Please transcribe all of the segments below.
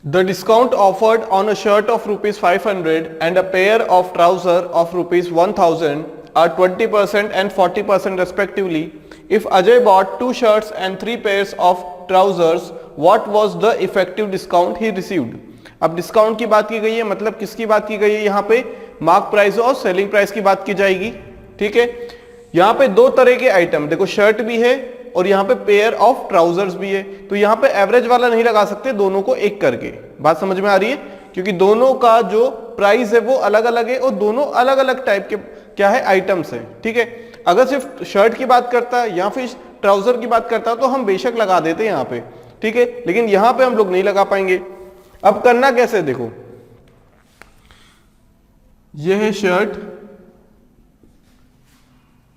The discount offered on a shirt of rupees 500 and a pair of trouser of rupees 1000 are 20% and 40% respectively. If Ajay bought 2 shirts and 3 pairs of trousers, what was the effective discount he received? अब discount की बात की गई है, मतलब किसकी बात की गई है? यहाँ पे मार्क प्राइस और सेलिंग प्राइस की बात की जाएगी। ठीक है, यहाँ पे दो तरह के आइटम, देखो शर्ट भी है और यहाँ पे पेयर ऑफ ट्राउजर्स भी है, तो यहाँ पे एवरेज वाला नहीं लगा सकते, दोनों को एक करके। बात समझ में आ रही है? क्योंकि दोनों का जो प्राइस है वो अलग अलग है और दोनों अलग अलग टाइप के क्या है आइटम्स है। ठीक है, अगर सिर्फ शर्ट की बात करता है या फिर ट्राउजर की बात करता है तो हम बेशक लगा देते हैं यहाँ पे। ठीक है, लेकिन यहाँ पे हम लोग नहीं लगा पाएंगे। अब करना कैसे, देखो यह है शर्ट,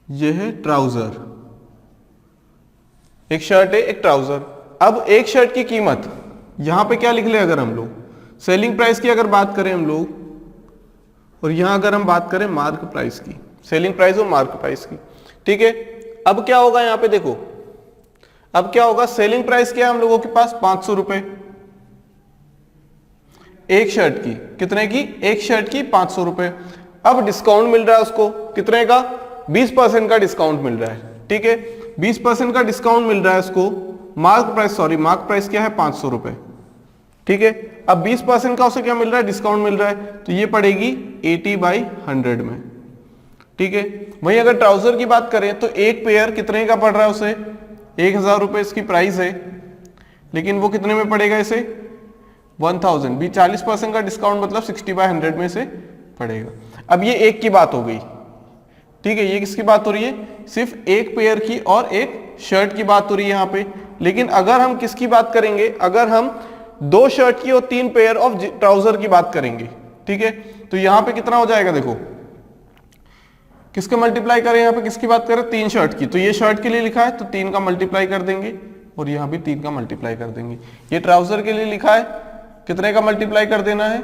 यह है ट्राउजर, एक शर्ट है एक ट्राउजर। अब एक शर्ट की कीमत यहां पे क्या लिख ले, अगर हम लोग सेलिंग प्राइस की अगर बात करें हम लोग, और यहां अगर हम बात करें मार्क प्राइस की, सेलिंग प्राइस और मार्क प्राइस की। ठीक है, अब क्या होगा यहां पे देखो, अब क्या होगा, सेलिंग प्राइस क्या है हम लोगों के पास 500 रुपए एक शर्ट की, कितने की, एक शर्ट की 500 रुपए। अब डिस्काउंट मिल रहा है उसको कितने का, 20% का डिस्काउंट मिल रहा है। ठीक है, 20% का डिस्काउंट मिल रहा है उसको, मार्क प्राइस क्या है 500 रुपए। ठीक है, अब 20% का उसे क्या मिल रहा है, डिस्काउंट मिल रहा है, तो ये पड़ेगी 80/100 में। ठीक है, वहीं अगर ट्राउजर की बात करें तो एक पेयर कितने का पड़ रहा है उसे, 1000 रुपए इसकी प्राइस है, लेकिन वो कितने में पड़ेगा इसे 1000, भी 40% का डिस्काउंट मतलब 60/100 में से पड़ेगा। अब ये एक की बात हो गई। ठीक है, ये किसकी बात हो रही है, सिर्फ एक पेयर की और एक शर्ट की बात हो रही है यहाँ पे। लेकिन अगर हम किसकी बात करेंगे, अगर हम 2 शर्ट की और 3 पेयर ऑफ ट्राउजर की बात करेंगे, ठीक है, तो यहाँ पे कितना हो जाएगा, देखो किसके मल्टीप्लाई करें, यहाँ पे किसकी बात करें, 3 शर्ट की, तो ये शर्ट के लिए लिखा है तो 3 का मल्टीप्लाई कर देंगे और यहाँ भी 3 का मल्टीप्लाई कर देंगे। ये ट्राउजर के लिए लिखा है, कितने का मल्टीप्लाई कर देना है,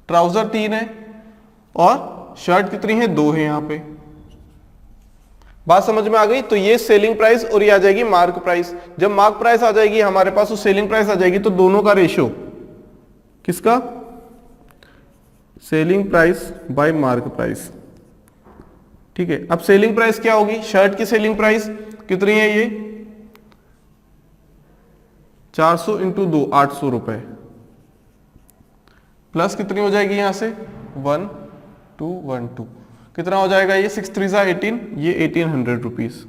ट्राउजर 3 है और शर्ट कितनी है 2 है यहाँ पे। बात समझ में आ गई? तो ये सेलिंग प्राइस और ये आ जाएगी मार्क प्राइस। जब मार्क प्राइस आ जाएगी हमारे पास तो सेलिंग प्राइस आ जाएगी, तो दोनों का रेशियो किसका, selling price by mark price. ठीक है, अब सेलिंग प्राइस क्या होगी, शर्ट की सेलिंग प्राइस कितनी है, ये 400 × 2 800 रुपए, प्लस कितनी हो जाएगी यहां से 1212, कितना हो जाएगा ये 6 3 18, ये 1800 रुपीज,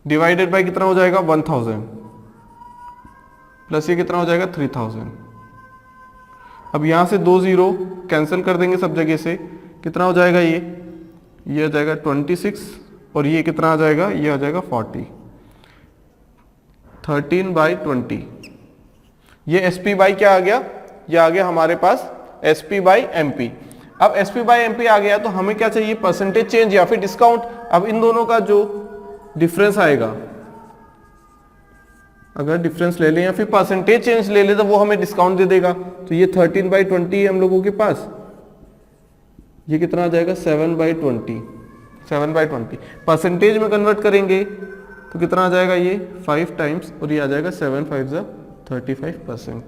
डिवाइडेड बाय कितना हो जाएगा 1000, प्लस ये कितना हो जाएगा 3000। अब यहां से 2 0 कैंसिल कर देंगे सब जगह से, कितना हो जाएगा ये आ जाएगा 26 और ये कितना आ जाएगा, ये आ जाएगा 40, 13/20। ये एसपी बाई क्या आ गया, ये आ गया हमारे पास SP/MP। अब SP/MP आ गया तो हमें क्या चाहिए, परसेंटेज चेंज या फिर डिस्काउंट। अब इन दोनों का जो डिफरेंस आएगा, अगर डिफरेंस ले लें या फिर परसेंटेज चेंज ले लें तो वो हमें डिस्काउंट दे देगा। तो ये 13/20 है हम लोगों के पास, ये कितना आ जाएगा 7/20, 7/20 परसेंटेज में कन्वर्ट करेंगे तो कितना आ जाएगा, ये 5 टाइम्स और ये आ जाएगा 7 5 35%।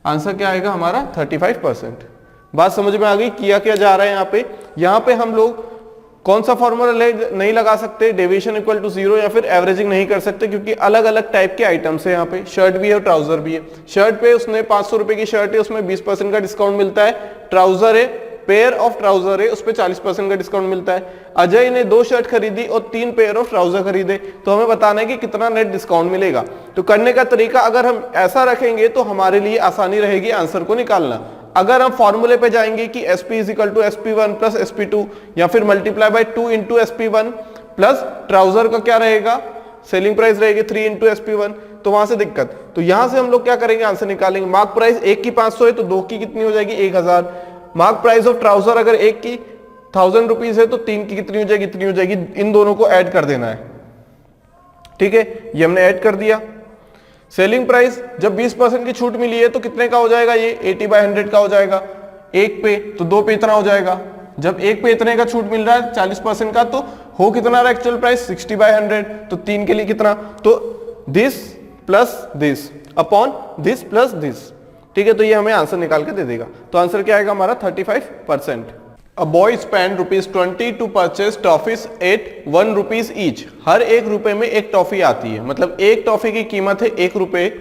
आंसर क्या आएगा हमारा 35%। बात समझ में आ गई, किया क्या जा रहा है यहाँ पे हम लोग कौन सा फॉर्मूला नहीं लगा सकते, डेविएशन इक्वल टू 0 या फिर एवरेजिंग नहीं कर सकते, क्योंकि अलग अलग टाइप के आइटम्स है यहाँ पे, शर्ट भी है और ट्राउजर भी है। शर्ट पे उसने 500 रुपए की शर्ट है, उसमें 20% का डिस्काउंट मिलता है, ट्राउजर है, पेयर ऑफ ट्राउजर है, उस पर 40% का डिस्काउंट मिलता है। अजय ने 2 शर्ट खरीदी और 3 पेयर ऑफ ट्राउजर खरीदे, तो हमें बताना है कि कितना नेट डिस्काउंट मिलेगा। तो करने का तरीका अगर हम ऐसा रखेंगे तो हमारे लिए आसानी रहेगी आंसर को निकालना। अगर हम फॉर्मूले पे जाएंगे कि SP = SP1 + SP2 या फिर multiply by 2 × SP1 plus trouser का क्या रहेगा, सेलिंग प्राइस रहेगी 3 × SP1, तो वहां से दिक्कत। तो यहां से हम लोग क्या करेंगे, आंसर निकालेंगे। मार्क प्राइस एक की 500 है तो 2 की कितनी हो जाएगी 1000। मार्क प्राइस ऑफ ट्राउजर अगर एक की 1000 रुपीज है तो 3 की कितनी हो जाएगी, इतनी हो जाएगी। इन दोनों को ऐड कर देना है। ठीक है, ये हमने ऐड कर दिया। सेलिंग प्राइस जब 20% की छूट मिली है तो कितने का हो जाएगा, ये 80/100 का हो जाएगा। एक पे तो 2 पे इतना हो जाएगा। जब एक पे इतने का छूट मिल रहा है 40% का, तो हो कितना रहा एक्चुअल प्राइस 60/100, तो 3 के लिए कितना, तो this plus this upon this plus this. ठीक है, तो ये हमें आंसर निकाल के दे देगा। तो आंसर क्या आएगा हमारा 35%। A boy spend ₹20 to purchase toffees at 1 rupees each. हर 1 रुपए में एक टॉफी आती है, मतलब एक टॉफी की कीमत है 1 रुपए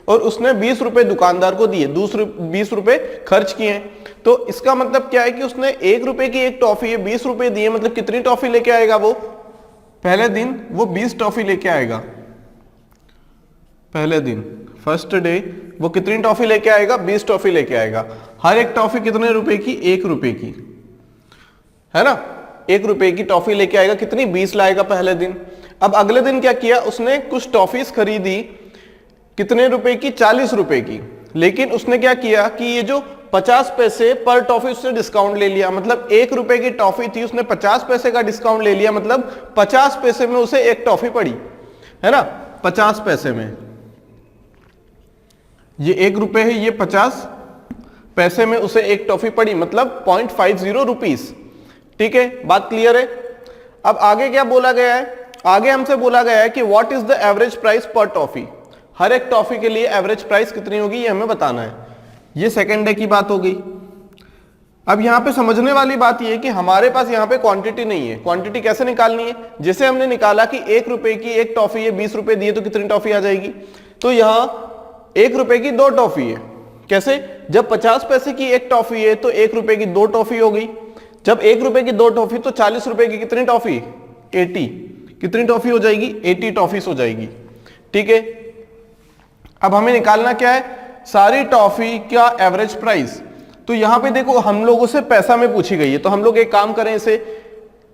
और उसने 20 रुपए दुकानदार को दिए, दूसरे 20 रुपए खर्च किए। तो इसका मतलब क्या है कि उसने 1 रुपए की एक टॉफी है, 20 रुपए दिए, मतलब कितनी टॉफी लेके आएगा वो? पहले दिन वो 20 टॉफी लेके आएगा। पहले दिन फर्स्ट डे वो कितनी टॉफी लेके आएगा? 20 टॉफी लेके आएगा। हर एक टॉफी कितने रुपए की? 1 रुपए की, है ना। 1 रुपए की टॉफी लेके आएगा, कितनी? 20 लाएगा पहले दिन। अब अगले दिन क्या किया उसने? कुछ टॉफीज खरीदी, कितने रुपए की? 40 रुपए की। लेकिन उसने क्या किया कि ये जो 50 पैसे पर टॉफी उसने डिस्काउंट ले लिया, मतलब 1 रुपए की टॉफी थी, उसने 50 पैसे का डिस्काउंट ले लिया, मतलब 50 पैसे में उसे एक टॉफी पड़ी, है ना। 50 पैसे में, ये 1 रुपए है, ये 50 पैसे में उसे एक टॉफी पड़ी, मतलब 0.50 रुपीस। ठीक है, बात क्लियर है। अब आगे क्या बोला गया है? आगे हमसे बोला गया है कि what is the average price पर टॉफी। हर एक टॉफी के लिए एवरेज प्राइस कितनी होगी ये हमें बताना है। ये सेकेंड डे की बात हो गई। अब यहां पे समझने वाली बात ये है कि हमारे पास यहां पे क्वांटिटी नहीं है। क्वांटिटी कैसे निकालनी है? जैसे हमने निकाला कि 1 रुपए की एक टॉफी है, 20 रुपए दिए तो कितनी टॉफी आ जाएगी? तो यहां 1 रुपए की 2 टॉफी है। कैसे? जब 50 पैसे की एक टॉफी है तो 1 रुपए की 2 टॉफी हो गई। जब 1 रुपए की 2 टॉफी तो 40 रुपए की कितनी टॉफी? 80। कितनी टॉफी हो जाएगी? 80 टॉफीज हो जाएगी। ठीक है, अब हमें निकालना क्या है? सारी टॉफी का एवरेज प्राइस। तो यहां पे देखो हम लोगों से पैसा में पूछी गई है, तो हम लोग एक काम करें, इसे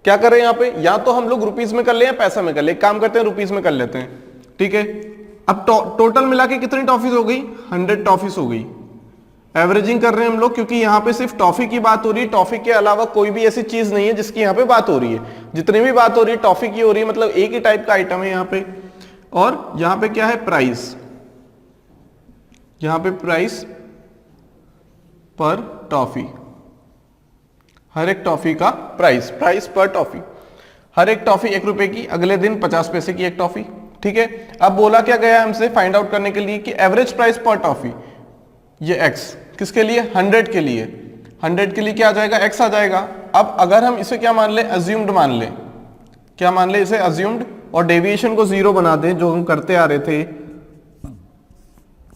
क्या करें यहां पे? या तो हम लोग रुपीज में कर ले या पैसा में कर ले। एक काम करते हैं, रुपीज में कर लेते हैं। ठीक है, अब टोटल मिला के कितनी टॉफीज हो गई? 100 टॉफीज हो गई। एवरेजिंग कर रहे हैं हम लोग, क्योंकि यहां पे सिर्फ टॉफी की बात हो रही है। टॉफी के अलावा कोई भी ऐसी चीज नहीं है जिसकी यहां पे बात हो रही है। जितनी भी बात हो रही है टॉफी की हो रही है, मतलब एक ही टाइप का आइटम है यहां पे। और यहां पे क्या है? प्राइस। यहां पे प्राइस पर टॉफी, हर एक टॉफी का प्राइस, प्राइस पर टॉफी। हर एक टॉफी 1 रुपए की, अगले दिन 50 पैसे की एक टॉफी। ठीक है, अब बोला क्या गया हमसे फाइंड आउट करने के लिए कि एवरेज प्राइस पर टॉफी, ये x किसके लिए? 100 के लिए। 100 के लिए क्या आ जाएगा? x आ जाएगा। अब अगर हम इसे क्या मान ले? अज्यूम्ड मान ले। क्या मान ले? इसे अज्यूम्ड, और डेविएशन को 0 बना दें जो हम करते आ रहे थे,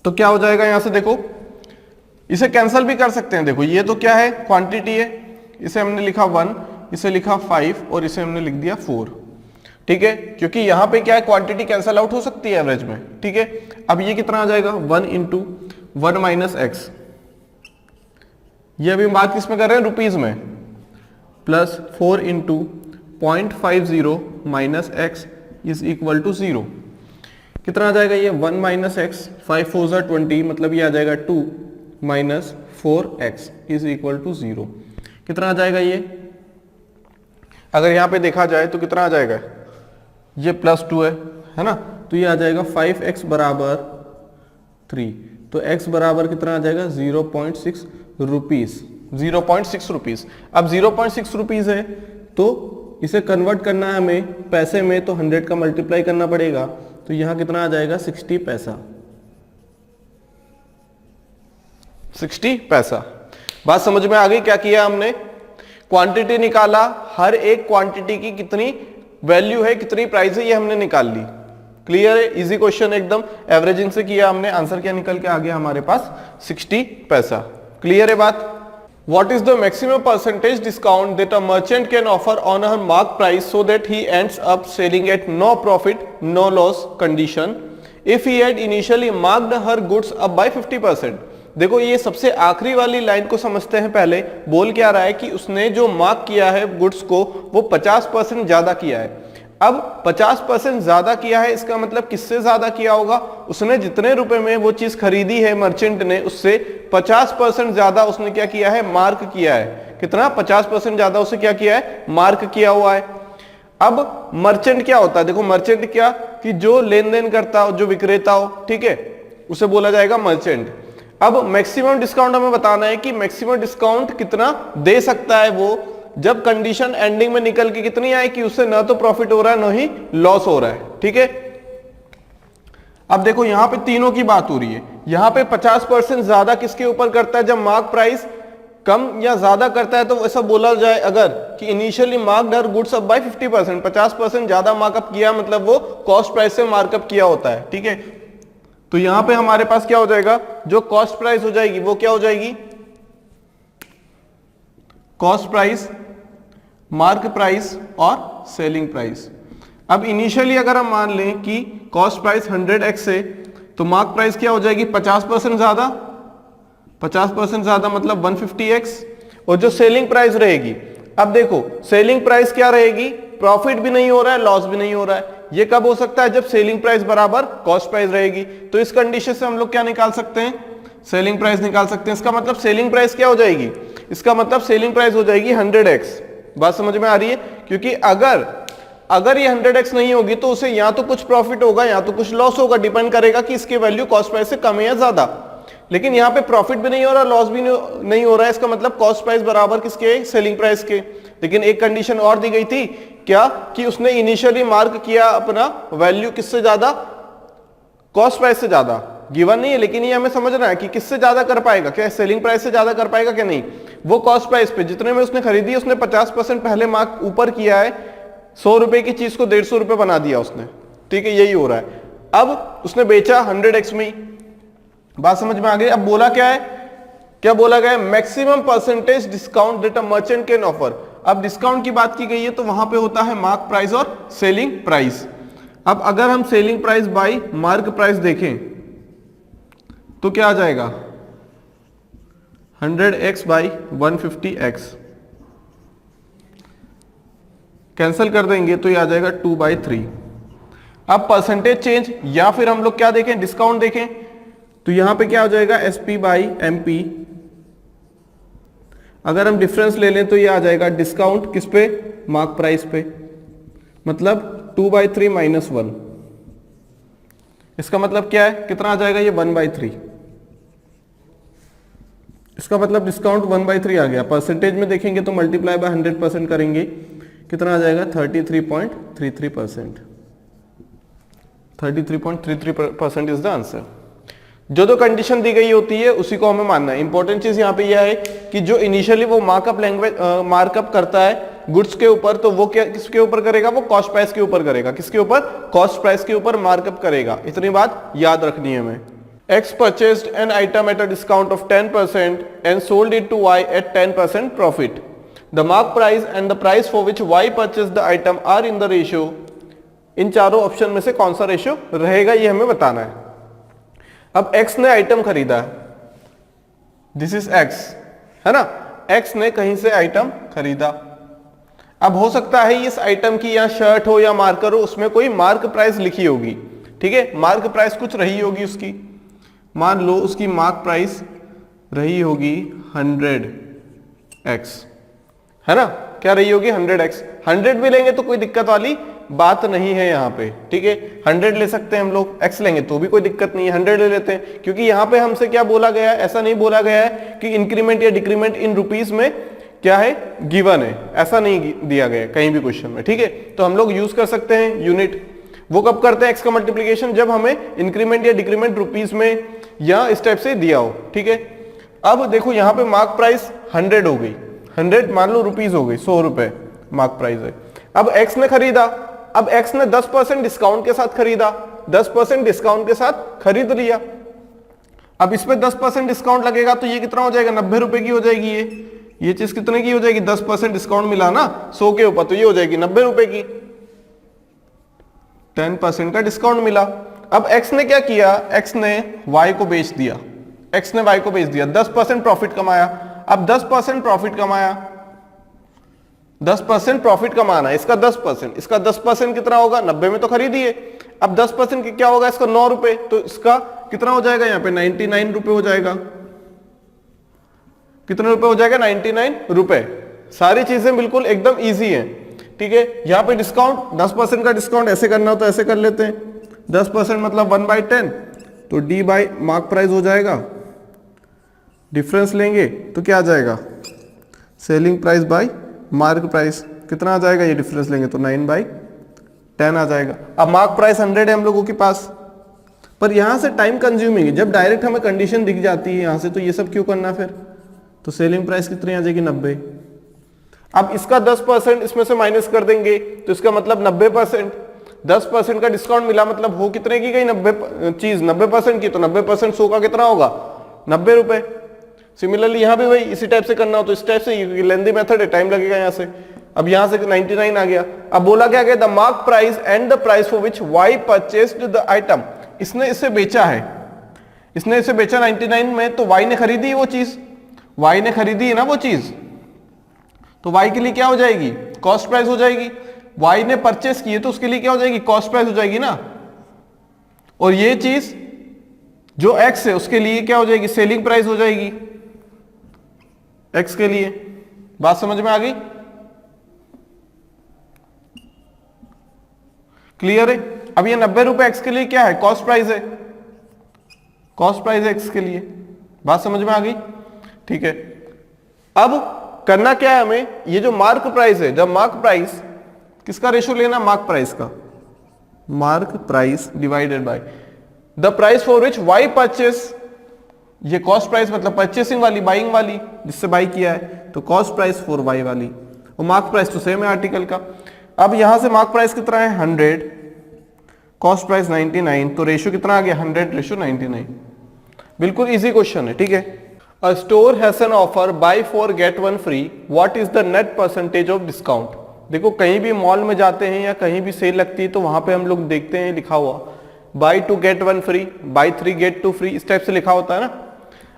तो क्या हो जाएगा? यहां से देखो, इसे कैंसिल भी कर सकते हैं। देखो ये तो क्या है? क्वांटिटी है, इसे हमने लिखा 1, इसे लिखा 5 और इसे हमने लिख दिया 4। ठीक है, क्योंकि यहां पे क्या है? क्वांटिटी कैंसिल आउट हो सकती है एवरेज में। ठीक है, अब ये कितना आ जाएगा? 1 इंटू 1 माइनस एक्स। ये अभी बात किस में कर रहे हैं? रुपीज में। Plus 4 into 0.50 minus X is equal to 0। कितना आ जाएगा ये? 1 माइनस एक्स, 5 4 ज़ा 20, मतलब ये आ जाएगा 2 minus 4x is equal to 0। कितना आ जाएगा ये? अगर यहां पे देखा जाए तो कितना आ जाएगा? ये +2 है ना, तो ये आ जाएगा 5x बराबर 3। तो x बराबर कितना आ जाएगा? 0.6 रुपीज। 0.6 रुपीज। अब 0.6 रुपीज है तो इसे कन्वर्ट करना है हमें पैसे में, तो 100 का मल्टीप्लाई करना पड़ेगा। तो यहां कितना आ जाएगा? 60 पैसा। 60 पैसा। बात समझ में आ गई? क्या किया हमने? क्वांटिटी निकाला, हर एक क्वांटिटी की कितनी वैल्यू है, कितनी प्राइस है, ये हमने निकाल ली। क्लियर है? इजी क्वेश्चन एकदम। एवरेजिंग से किया हमने, आंसर क्या निकल के आ गया हमारे पास? 60 पैसा। क्लियर है बात? What is the maximum percentage discount that a merchant can offer on her marked price so that he ends up selling at no profit, no loss condition if he had initially marked her goods up by 50%? देखो ये सबसे आखिरी वाली line को समझते हैं पहले। बोल क्या रहा है कि उसने जो मार्क किया है गुड्स को वो 50% ज्यादा किया है। अब 50% ज्यादा किया है, इसका मतलब किससे ज्यादा किया होगा? उसने जितने रुपए में वो चीज खरीदी है मर्चेंट ने, उससे 50% ज्यादा उसने क्या किया है? मार्क किया है। कितना? 50% ज्यादा उसे क्या किया है? मार्क किया हुआ है। अब मर्चेंट क्या होता है? देखो मर्चेंट क्या, कि जो लेन देन करता हो, जो विक्रेता हो, ठीक है, उसे बोला जाएगा मर्चेंट। अब मैक्सिमम डिस्काउंट हमें बताना है कि मैक्सिमम डिस्काउंट कितना दे सकता है वो, जब कंडीशन एंडिंग में निकल के कितनी आए कि उससे ना तो प्रॉफिट हो रहा है ना ही लॉस हो रहा है। ठीक है, अब देखो यहां पे तीनों की बात हो रही है, यहां पे 50% ज्यादा किसके ऊपर करता है, जब मार्क प्राइस कम या ज्यादा करता है तो ऐसा बोला जाए अगर कि initially marked her goods up by 50%, 50% ज्यादा मार्कअप किया मतलब वो कॉस्ट प्राइस से मार्कअप किया होता है, ठीक है। तो यहां पे हमारे पास क्या हो जाएगा, जो कॉस्ट प्राइस हो जाएगी वो क्या हो जाएगी, कॉस्ट प्राइस, मार्क प्राइस और सेलिंग प्राइस। अब इनिशियली अगर हम मान लें कि कॉस्ट प्राइस 100x है तो मार्क प्राइस क्या हो जाएगी 50% ज्यादा, 50% ज्यादा मतलब 150x, और जो सेलिंग प्राइस रहेगी, अब देखो सेलिंग प्राइस क्या रहेगी, प्रॉफिट भी नहीं हो रहा है लॉस भी नहीं हो रहा है, ये कब हो सकता है, जब सेलिंग प्राइस बराबर कॉस्ट प्राइस रहेगी। तो इस कंडीशन से हम लोग क्या निकाल सकते हैं, सेलिंग प्राइस निकाल सकते हैं। इसका मतलब सेलिंग प्राइस क्या हो जाएगी, इसका मतलब सेलिंग प्राइस हो जाएगी 100x। बात समझ में आ रही है, क्योंकि अगर ये 100x नहीं होगी तो उसे या तो कुछ प्रॉफिट होगा या तो कुछ लॉस होगा, डिपेंड करेगा कि इसके वैल्यू कॉस्ट प्राइस से कम है या ज्यादा। लेकिन यहाँ पे प्रॉफिट भी नहीं हो रहा, लॉस भी नहीं हो रहा है, इसका मतलब कॉस्ट प्राइस बराबर किसके, सेलिंग प्राइस के। लेकिन एक कंडीशन और दी गई थी क्या, कि उसने इनिशियली मार्क किया अपना वैल्यू किससे ज्यादा, कॉस्ट प्राइस से ज्यादा। गिवन नहीं है लेकिन ये हमें समझना है कि किससे ज्यादा कर पाएगा, क्या सेलिंग प्राइस से ज्यादा कर पाएगा क्या नहीं। वो कॉस्ट प्राइस पे जितने में उसने खरीदी उसने 50% पहले मार्क ऊपर किया है, 100 रुपए की चीज को 150 रुपए बना दिया उसने, ठीक है, यही हो रहा है। अब उसने बेचा 100x में ही, बात समझ में आ गई। अब बोला क्या है, क्या बोला गया है, maximum percentage discount that a merchant can offer. अब डिस्काउंट की बात की गई है तो वहां पे होता है मार्क प्राइस और सेलिंग प्राइस। अब अगर हम selling price by mark price देखें तो क्या आ जाएगा, 100x बाई 150x, कैंसिल कर देंगे तो ये आ जाएगा 2/3। अब परसेंटेज चेंज या फिर हम लोग क्या देखें, डिस्काउंट देखें, तो यहां पे क्या हो जाएगा SP बाई MP। अगर हम डिफरेंस ले लें तो ये आ जाएगा डिस्काउंट किस पे, मार्क प्राइस पे, मतलब 2/3 माइनस 1। इसका मतलब क्या है, कितना आ जाएगा ये 1/3। इसका मतलब डिस्काउंट 1/3 आ गया। परसेंटेज में देखेंगे तो मल्टीप्लाई बाय 100% करेंगे, कितना आ जाएगा 33.33%। 33.33% इज द आंसर। जो कंडीशन दी गई होती है उसी को हमें मानना है। इंपॉर्टेंट चीज यहाँ पे यह है कि जो इनिशियली वो मार्कअप करता है गुड्स के ऊपर, तो वो क्या किसके ऊपर करेगा, वो कॉस्ट प्राइस के ऊपर करेगा। किसके ऊपर, कॉस्ट प्राइस के ऊपर मार्कअप करेगा। इतनी बात याद रखनी है हमें। X purchased an item at a discount of 10% and sold it to Y at 10% profit. The mark price and the price for which Y purchased the item are in the ratio. इन चारों option में से कौन सा ratio रहेगा ये हमें बताना है। अब X ने आइटम खरीदा, दिस इज X, है ना, X ने कहीं से आइटम खरीदा। अब हो सकता है इस आइटम की या शर्ट हो या मार्कर हो, उसमें कोई मार्क प्राइस लिखी होगी, ठीक है, मार्क प्राइस कुछ रही होगी उसकी। मान लो उसकी मार्क प्राइस रही होगी 100x, है ना, क्या रही होगी 100x। 100 भी लेंगे तो कोई दिक्कत वाली बात नहीं है यहाँ पे, ठीक है, 100 ले सकते हैं हम लोग, x लेंगे तो भी कोई दिक्कत नहीं है, 100 ले लेते हैं। क्योंकि यहाँ पे हमसे क्या बोला गया है, ऐसा नहीं बोला गया है कि इंक्रीमेंट या डिक्रीमेंट इन रुपीस में क्या है, गिवन है, ऐसा नहीं दिया गया कहीं भी क्वेश्चन में, ठीक है। तो हम लोग यूज कर सकते हैं यूनिट। वो कब करते हैं x का मल्टीप्लीकेशन, जब हमें इंक्रीमेंट या डिक्रीमेंट रुपीस में या इस टाइप से दिया हो, ठीक है। अब देखो यहाँ पे मार्क प्राइस 100 हो गई, 100 मान लो रुपीस हो गई, 100 रुपए मार्क प्राइस है। अब x ने खरीदा, अब x ने 10% डिस्काउंट के साथ खरीदा, 10% डिस्काउंट के साथ खरीद लिया। अब इसमें 10% डिस्काउंट लगेगा तो ये कितना हो जाएगा, 90 रुपए की हो जाएगी। ये चीज कितने की हो जाएगी, 10% डिस्काउंट मिला ना 100 के ऊपर, तो ये हो जाएगी 90 रुपए की, 10% का डिस्काउंट मिला। अब x ने क्या किया, x ने y को बेच दिया, x ने y को बेच दिया, 10% प्रॉफिट कमाया। अब 10% प्रॉफिट कमाया, 10% प्रॉफिट कमाना, इसका 10%, इसका 10% कितना होगा, 90 में तो खरीदी है। अब 10% की क्या होगा, इसका 9 रुपए, तो इसका कितना हो जाएगा यहाँ पे 99 रुपए हो जाएगा। कितने रुपए हो जाएगा, 99 रुपए। सारी चीजें बिल्कुल एकदम इजी है, ठीक है। यहाँ पे डिस्काउंट 10% का डिस्काउंट ऐसे करना हो तो ऐसे कर लेते हैं, 10% मतलब 1/10, तो d बाई मार्क प्राइस हो जाएगा। डिफरेंस लेंगे तो क्या आ जाएगा, selling price by mark price, कितना आ जाएगा, ये डिफरेंस लेंगे तो 9/10 आ जाएगा। अब मार्क प्राइस 100 है हम लोगों के पास, पर यहां से टाइम कंज्यूमिंग है, जब डायरेक्ट हमें कंडीशन दिख जाती है यहां से, तो ये सब क्यों करना फिर। तो सेलिंग प्राइस कितनी आ जाएगी 90। अब इसका 10% इसमें से माइनस कर देंगे तो इसका मतलब 90%। 10% का डिस्काउंट मिला मतलब हो कितने की गई 90 चीज 90% की, तो 90% 100 का कितना होगा 90 रुपए। सिमिलरली यहां भी वही इसी टाइप से करना हो तो इस टाइप से, लेंदी मेथड है, टाइम लगेगा यहां से। अब यहां से 99 आ गया। अब बोला क्या गया, the mark price and the price for which Y purchased the item. इसने इसे बेचा है, इसने इसे बेचा 99 में, तो वाई ने खरीदी वो चीज, वाई ने खरीदी है ना वो चीज, तो वाई के लिए क्या हो जाएगी कॉस्ट प्राइस हो जाएगी। वाई ने परचेस की है तो उसके लिए क्या हो जाएगी कॉस्ट प्राइस हो जाएगी ना। और ये चीज जो एक्स है उसके लिए क्या हो जाएगी सेलिंग प्राइस हो जाएगी एक्स के लिए। बात समझ में आ गई, क्लियर है। अब ये 90 रुपए एक्स के लिए क्या है कॉस्ट प्राइस है, कॉस्ट प्राइस है एक्स के लिए। बात समझ में आ गई, ठीक है। अब करना क्या है हमें, ये जो मार्क प्राइस है, जब मार्क प्राइस किसका रेशो लेना मार्क प्राइस का, mark price divided by the price for which Y purchase, ये कॉस्ट प्राइस मतलब परचेसिंग वाली बाइंग वाली जिससे बाई किया है, तो कॉस्ट प्राइस फॉर वाई वाली, और मार्क प्राइस तो सेम है आर्टिकल का। अब यहां से मार्क प्राइस कितना है 100, कॉस्ट प्राइस 99, तो रेशो कितना आ गया 100:99। बिल्कुल इजी क्वेश्चन है, ठीक है। A store has an offer buy 4 get 1 free, what is the net percentage of discount. देखो कहीं भी मॉल में जाते हैं या कहीं भी सेल लगती है तो वहां पे हम लोग देखते हैं लिखा हुआ buy 2 get 1 free, buy 3 get 2 free, इस टाइप से लिखा होता है ना।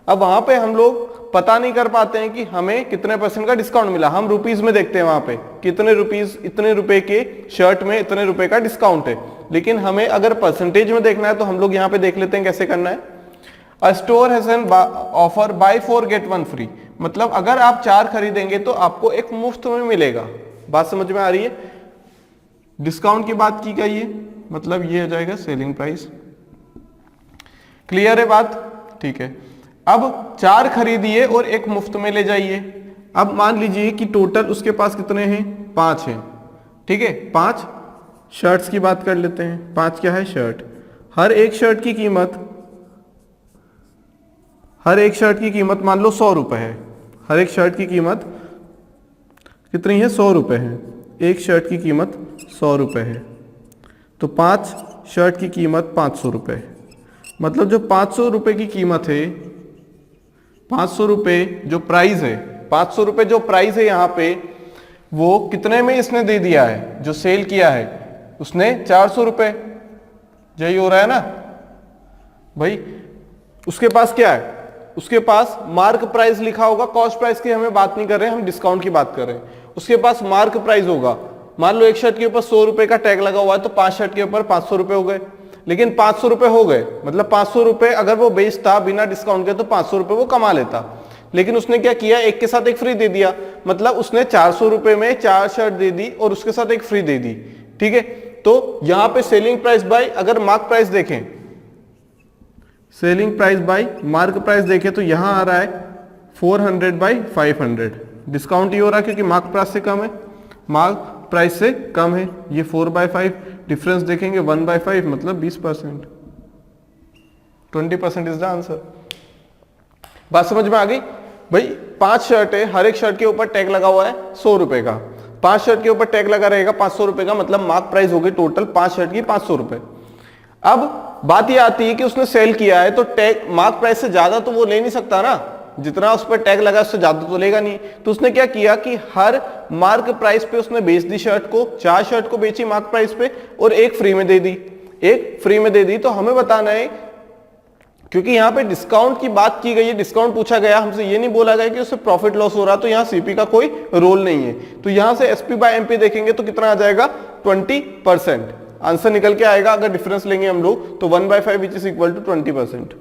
अब वहां पे हम लोग पता नहीं कर पाते हैं कि हमें कितने % का डिस्काउंट मिला, हम रुपीज में देखते हैं वहां पे कितने रुपीज, इतने रुपए के शर्ट में इतने रुपए का डिस्काउंट है। लेकिन हमें अगर परसेंटेज में देखना है तो हम लोग यहाँ पे देख लेते हैं कैसे करना है। A store has an offer buy 4 get 1 free, मतलब अगर आप 4 खरीदेंगे तो आपको एक मुफ्त में मिलेगा। बात समझ में आ रही है, डिस्काउंट की बात की गई है, मतलब ये हो जाएगा सेलिंग प्राइस। क्लियर है बात, ठीक है। अब 4 खरीदिए और एक मुफ्त में ले जाइए। अब मान लीजिए कि टोटल उसके पास कितने हैं 5 हैं, ठीक है। 5 शर्ट्स की बात कर लेते हैं, 5 क्या है शर्ट, हर एक शर्ट की कीमत मान लो 100 रुपए है, हर एक शर्ट की कीमत कितनी है 100 रुपए है, एक शर्ट की कीमत 100 रुपए है, तो 5 शर्ट की कीमत 500 रुपए है। मतलब जो 500 रुपए की कीमत है, 500 रुपए जो प्राइस है, 500 रुपए जो प्राइस है यहाँ पे, वो कितने में इसने दे दिया है, जो सेल किया है उसने 400 रुपए, यही हो रहा है ना भाई। उसके पास क्या है, उसके पास मार्क प्राइस लिखा होगा, कॉस्ट प्राइस की हमें बात नहीं कर रहे हैं, हम डिस्काउंट की बात कर रहे हैं। उसके पास मार्क प्राइस होगा, मान लो एक शर्ट के ऊपर 100 रुपए का टैग लगा हुआ है तो 5 शर्ट के ऊपर 500 रुपए हो गए। लेकिन 500 रुपए हो गए, मतलब 500 रुपए अगर वो बेचता बिना डिस्काउंट के तो 500 रुपए वो कमा लेता। लेकिन उसने क्या किया, एक के साथ एक फ्री दे दिया, मतलब उसने 400 रुपए में 4 शर्ट दे दी और उसके साथ एक फ्री दे दी, ठीक है। तो यहां पे सेलिंग प्राइस बाय, अगर मार्क प्राइस देखें, selling price by mark price देखें तो यहां आ रहा है 400/500। डिस्काउंट ये हो रहा है क्योंकि मार्क प्राइस से कम है, मार्क प्राइस से कम है। ये 4/5 डिफरेंस देखेंगे 1/5 मतलब 20%, 20% इज द आंसर। बात समझ में आ गई भाई। 5 शर्ट है, हर एक शर्ट के ऊपर टैग लगा हुआ है 100 रुपए का, 5 शर्ट के ऊपर टैग लगा रहेगा 500 रुपए का, मतलब मार्क प्राइस हो गई टोटल 5 शर्ट की 500 रुपए। अब बात यह आती है कि उसने सेल किया है तो टैग मार्क प्राइस से ज्यादा तो वो ले नहीं सकता ना, जितना उस पर टैग लगा उससे ज्यादा तो लेगा नहीं। तो उसने क्या किया कि हर मार्क प्राइस पे उसने बेच दी शर्ट को, 4 शर्ट को बेची मार्क प्राइस पे और एक फ्री में दे दी, एक फ्री में दे दी। तो हमें बताना है, क्योंकि यहाँ पे डिस्काउंट की बात की गई है, डिस्काउंट पूछा गया, हमसे ये नहीं बोला गया कि उससे प्रॉफिट लॉस हो रहा, तो यहाँ सीपी का कोई रोल नहीं है। तो यहाँ से SP/MP देखेंगे तो कितना आ जाएगा 20%। आंसर निकल के आएगा। अगर डिफरेंस लेंगे हम लोग तो 1/5 विच इज इक्वल टू 20%।